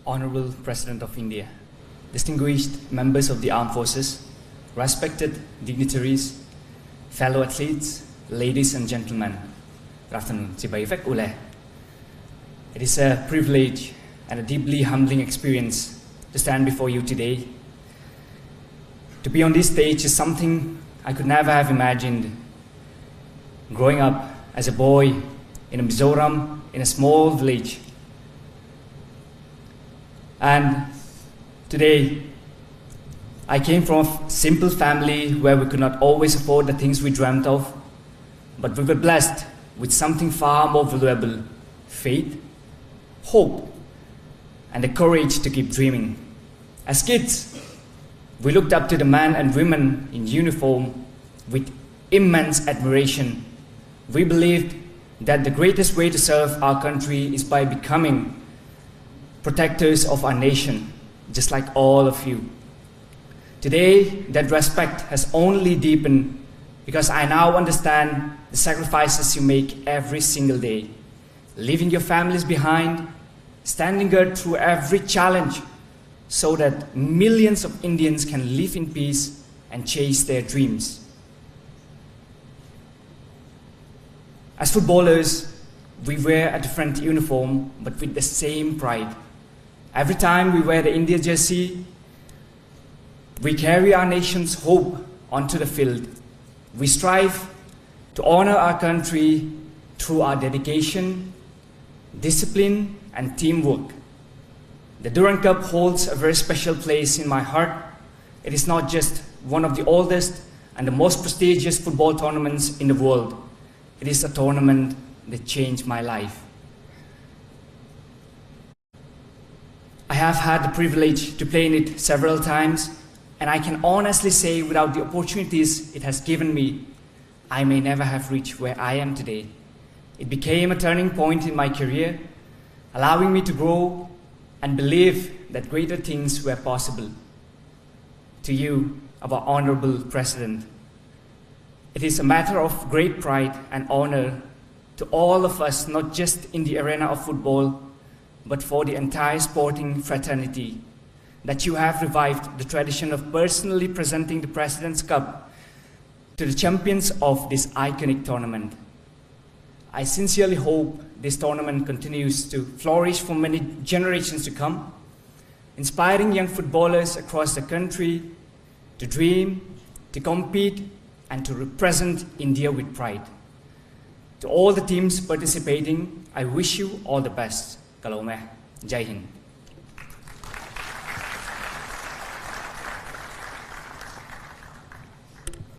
Honorable President of India, distinguished members of the armed forces, respected dignitaries, fellow athletes, ladies and gentlemen, good afternoon. It is a privilege and a deeply humbling experience to stand before you today. To be on this stage is something I could never have imagined. Growing up as a boy in a Mizoram, in a small village. And today, I came from a simple family where we could not always afford the things we dreamt of, but we were blessed with something far more valuable: faith, hope, and the courage to keep dreaming. As kids, we looked up to the men and women in uniform with immense admiration. We believed that the greatest way to serve our country is by becoming protectors of our nation, just like all of you. Today, that respect has only deepened because I now understand the sacrifices you make every single day, leaving your families behind, standing guard through every challenge so that millions of Indians can live in peace and chase their dreams. As footballers, we wear a different uniform, but with the same pride. Every time we wear the India jersey, we carry our nation's hope onto the field. We strive to honor our country through our dedication, discipline, and teamwork. The Durand Cup holds a very special place in my heart. It is not just one of the oldest and the most prestigious football tournaments in the world. It is a tournament that changed my life. I have had the privilege to play in it several times, and I can honestly say without the opportunities it has given me, I may never have reached where I am today. It became a turning point in my career, allowing me to grow and believe that greater things were possible. To you, our Honorable President, it is a matter of great pride and honor to all of us, not just in the arena of football, but for the entire sporting fraternity, that you have revived the tradition of personally presenting the President's Cup to the champions of this iconic tournament. I sincerely hope this tournament continues to flourish for many generations to come, inspiring young footballers across the country to dream, to compete, and to represent India with pride. To all the teams participating, I wish you all the best. Kalomeh. Jai Hind.